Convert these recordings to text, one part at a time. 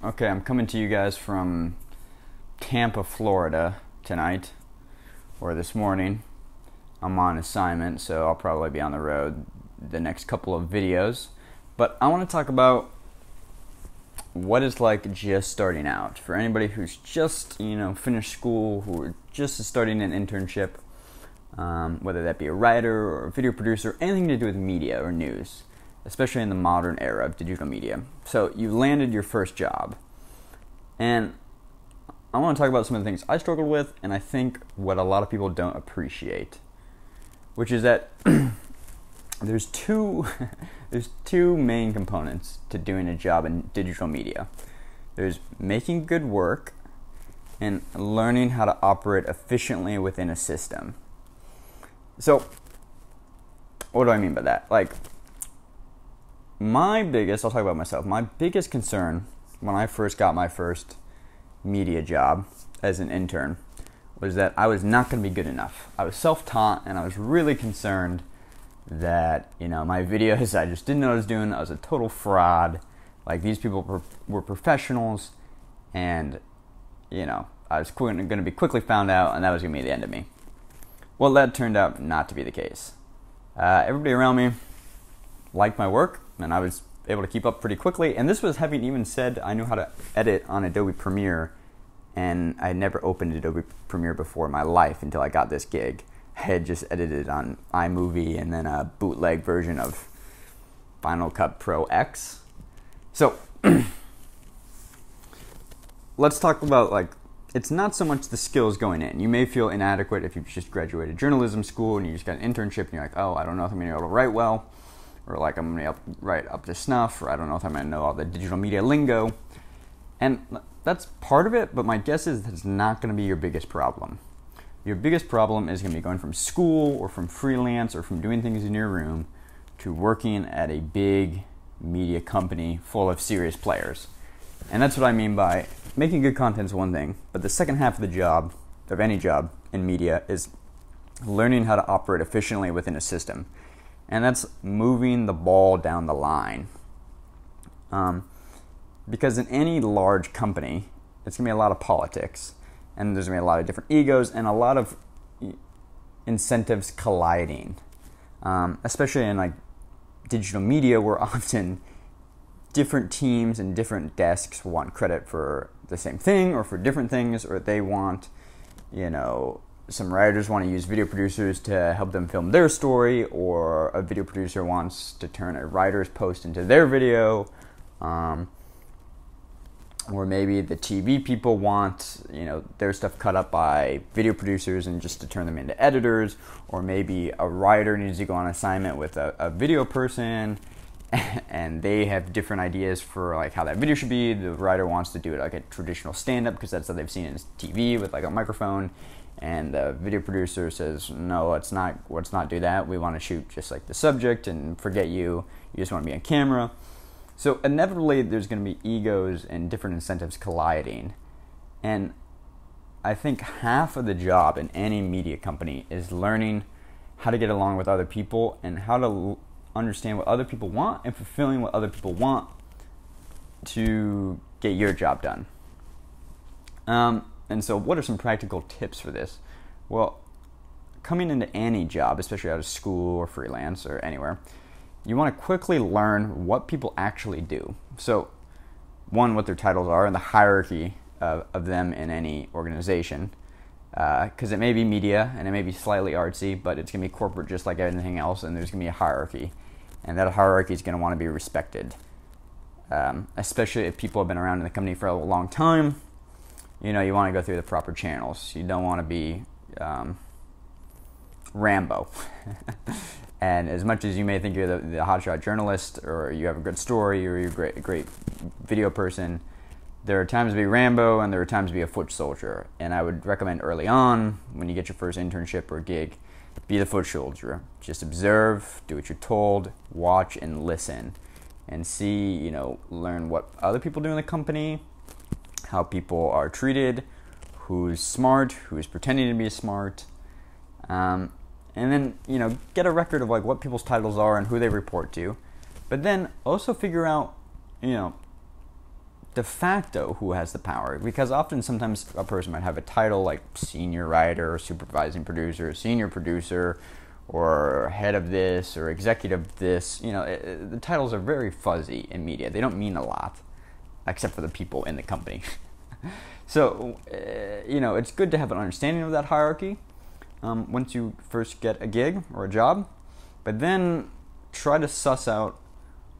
Okay, I'm coming to you guys from Tampa, Florida tonight, or this morning. I'm on assignment, so I'll probably be on the road the next couple of videos. But I want to talk about what it's like just starting out. For anybody who's just, finished school, who are just starting an internship, whether that be a writer or a video producer, anything to do with media or news, especially in the modern era of digital media. So you landed your first job. And I want to talk about some of the things I struggled with, and I think what a lot of people don't appreciate, which is that there's two main components to doing a job in digital media. There's making good work and learning how to operate efficiently within a system. So, what do I mean by that? I'll talk about myself. My biggest concern when I first got my first media job as an intern was that I was not going to be good enough. I was self-taught, and I was really concerned that, my videos, I just didn't know what I was doing. I was a total fraud. These people were professionals, and, I was going to be quickly found out, and that was going to be the end of me. Well, that turned out not to be the case. Everybody around me liked my work, and I was able to keep up pretty quickly. And this was having even said I knew how to edit on Adobe Premiere, and I had never opened Adobe Premiere before in my life until I got this gig. I had just edited on iMovie and then a bootleg version of Final Cut Pro X. So let's talk about it's not so much the skills going in. You may feel inadequate if you've just graduated journalism school and you just got an internship and you're like, oh, I don't know if I'm going to be able to write well, or I'm going to write up to snuff, or I don't know if I'm going to know all the digital media lingo. And that's part of it, but my guess is that's not going to be your biggest problem. Your biggest problem is going to be going from school or from freelance or from doing things in your room to working at a big media company full of serious players. And that's what I mean by making good content is one thing, but the second half of the job, of any job in media, is learning how to operate efficiently within a system. And that's moving the ball down the line. Because in any large company, it's going to be a lot of politics, and there's going to be a lot of different egos and a lot of incentives colliding. Especially in digital media, where often different teams and different desks want credit for the same thing or for different things, or they want, some writers want to use video producers to help them film their story, or a video producer wants to turn a writer's post into their video, or maybe the TV people want, their stuff cut up by video producers and just to turn them into editors, or maybe a writer needs to go on assignment with a video person, and they have different ideas for how that video should be. The writer wants to do it like a traditional stand-up because that's what they've seen in TV with a microphone, and the video producer says, no, let's not do that. We want to shoot just the subject and forget you just want to be on camera. So inevitably there's going to be egos and different incentives colliding, and I think half of the job in any media company is learning how to get along with other people and how to understand what other people want and fulfilling what other people want to get your job done. And so what are some practical tips for this? Well, coming into any job, especially out of school or freelance or anywhere, you want to quickly learn what people actually do. So, one, what their titles are and the hierarchy of them in any organization. Because it may be media and it may be slightly artsy, but it's going to be corporate just like anything else, and there's going to be a hierarchy. And that hierarchy is going to want to be respected. Especially if people have been around in the company for a long time. You want to go through the proper channels. You don't want to be Rambo. And as much as you may think you're the hotshot journalist, or you have a good story, or you're a great video person, there are times to be Rambo and there are times to be a foot soldier. And I would recommend early on, when you get your first internship or gig, be the foot soldier. Just observe, do what you're told, watch and listen, and see, learn what other people do in the company, how people are treated, who's smart, who's pretending to be smart, and then, get a record of what people's titles are and who they report to. But then also figure out, de facto who has the power, because sometimes a person might have a title like senior writer or supervising producer, senior producer, or head of this or executive this. The titles are very fuzzy in media. They don't mean a lot, except for the people in the company. So, it's good to have an understanding of that hierarchy once you first get a gig or a job, but then try to suss out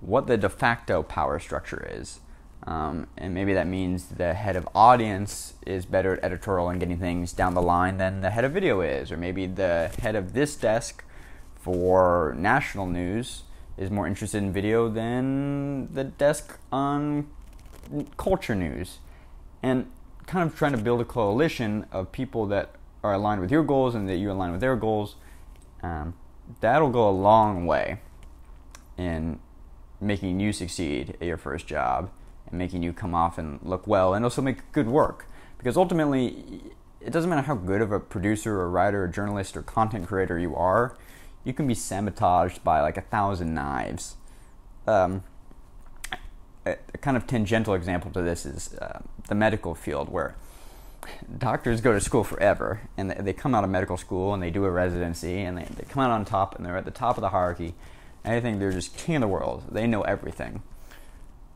what the de facto power structure is. And maybe that means the head of audience is better at editorial and getting things down the line than the head of video is. Or maybe the head of this desk for national news is more interested in video than the desk on culture news. And kind of trying to build a coalition of people that are aligned with your goals and that you align with their goals. That'll go a long way in making you succeed at your first job and making you come off and look well and also make good work. Because ultimately, it doesn't matter how good of a producer or writer or journalist or content creator you are, you can be sabotaged by like 1,000 knives. A kind of tangential example to this is the medical field, where doctors go to school forever, and they come out of medical school and they do a residency, and they come out on top, and they're at the top of the hierarchy, and I think they're just king of the world. They know everything.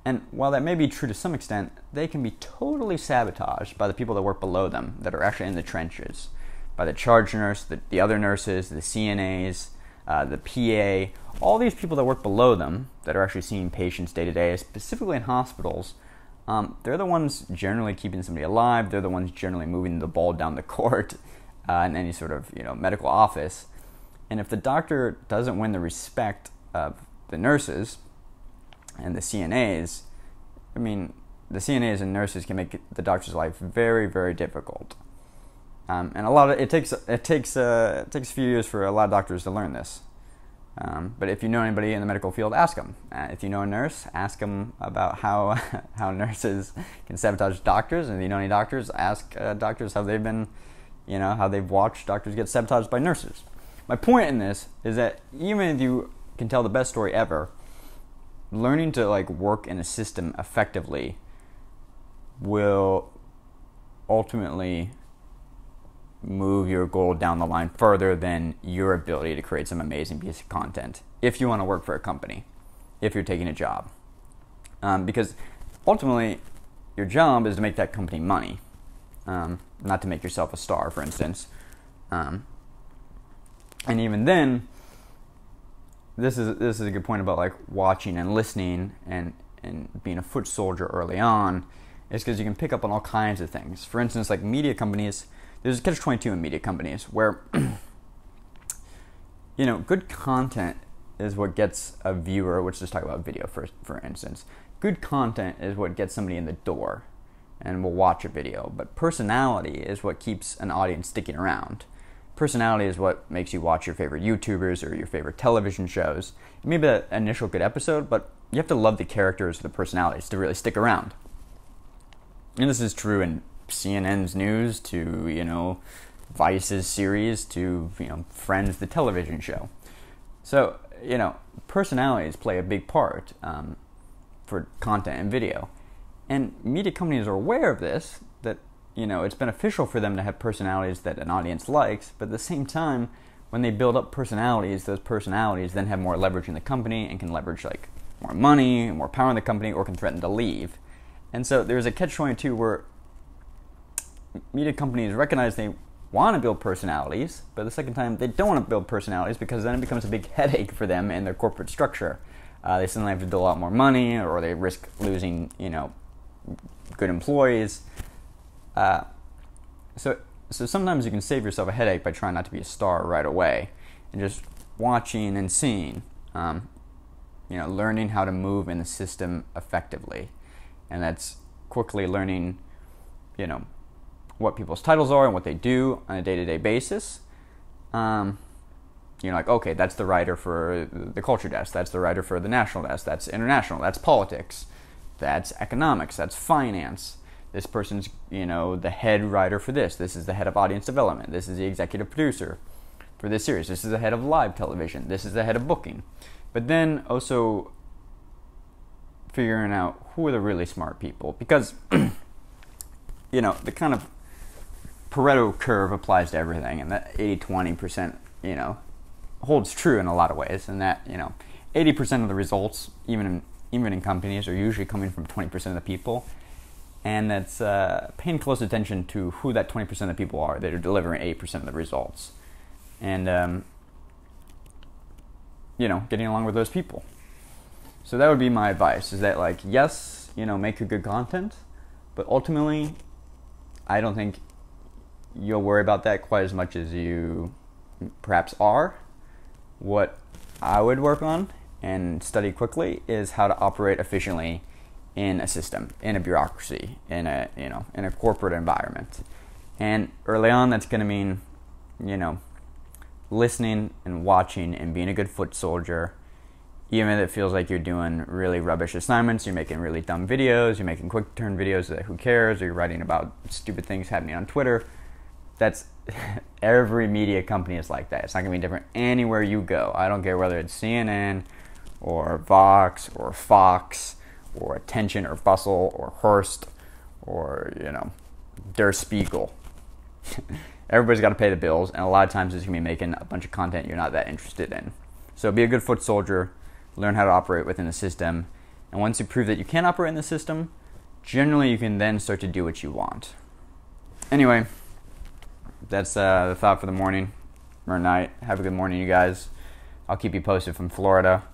And while that may be true to some extent, they can be totally sabotaged by the people that work below them, that are actually in the trenches, by the charge nurse, the other nurses, the CNAs, the PA, all these people that work below them that are actually seeing patients day to day, specifically in hospitals. They're the ones generally keeping somebody alive. They're the ones generally moving the ball down the court in any sort of medical office. And if the doctor doesn't win the respect of the nurses and the CNAs, the CNAs and nurses can make the doctor's life very, very difficult. And it takes a few years for a lot of doctors to learn this. But if you know anybody in the medical field, ask them. If you know a nurse, ask them about how nurses can sabotage doctors. And if you know any doctors, ask doctors how they've been, how they've watched doctors get sabotaged by nurses. My point in this is that even if you can tell the best story ever, learning to work in a system effectively will ultimately move your goal down the line further than your ability to create some amazing piece of content if you want to work for a company, if you're taking a job. Because ultimately, your job is to make that company money, not to make yourself a star, for instance. And even then, this is a good point about watching and listening and being a foot soldier early on, is because you can pick up on all kinds of things. For instance, media companies. There's a catch-22 in media companies where, good content is what gets a viewer, let's just talk about video for instance. Good content is what gets somebody in the door and will watch a video, but personality is what keeps an audience sticking around. Personality is what makes you watch your favorite YouTubers or your favorite television shows. Maybe an initial good episode, but you have to love the characters or the personalities to really stick around. And this is true in CNN's news to, Vice's series to, Friends, the television show. So, personalities play a big part for content and video. And media companies are aware of this, that, it's beneficial for them to have personalities that an audience likes, but at the same time, when they build up personalities, those personalities then have more leverage in the company and can leverage, more money, more power in the company, or can threaten to leave. And so there's a catch-22 where media companies recognize they want to build personalities, but the second time they don't want to build personalities because then it becomes a big headache for them in their corporate structure. They suddenly have to do a lot more money, or they risk losing, good employees. So sometimes you can save yourself a headache by trying not to be a star right away and just watching and seeing, learning how to move in the system effectively. And that's quickly learning, what people's titles are and what they do on a day-to-day basis. Okay, that's the writer for the culture desk, that's the writer for the national desk, that's international, that's politics, that's economics, that's finance. This person's, the head writer for this. This is the head of audience development. This is the executive producer for this series. This is the head of live television. This is the head of booking. But then also figuring out who are the really smart people, because you know, the kind of Pareto curve applies to everything, and that 80-20%, you know, holds true in a lot of ways, and that, you know, 80% of the results, even in companies, are usually coming from 20% of the people, and that's paying close attention to who that 20% of the people are that are delivering 80% of the results, and you know, getting along with those people. So that would be my advice, is that, like, yes, you know, make your good content, but ultimately, I don't think you'll worry about that quite as much as you perhaps are. What I would work on and study quickly is how to operate efficiently in a system, in a bureaucracy, in a, you know, in a corporate environment. And early on, that's going to mean, you know, listening and watching and being a good foot soldier, even if it feels like you're doing really rubbish assignments, you're making really dumb videos, you're making quick turn videos that who cares, or you're writing about stupid things happening on Twitter. That's every media company is like that. It's not going to be different anywhere you go. I don't care whether it's CNN or Vox or Fox or Attention or Bustle or Hearst or, you know, Der Spiegel. Everybody's got to pay the bills, and a lot of times it's going to be making a bunch of content you're not that interested in. So be a good foot soldier, learn how to operate within the system, and once you prove that you can operate in the system, generally you can then start to do what you want. Anyway, that's the thought for the morning or night. Have a good morning, you guys. I'll keep you posted from Florida.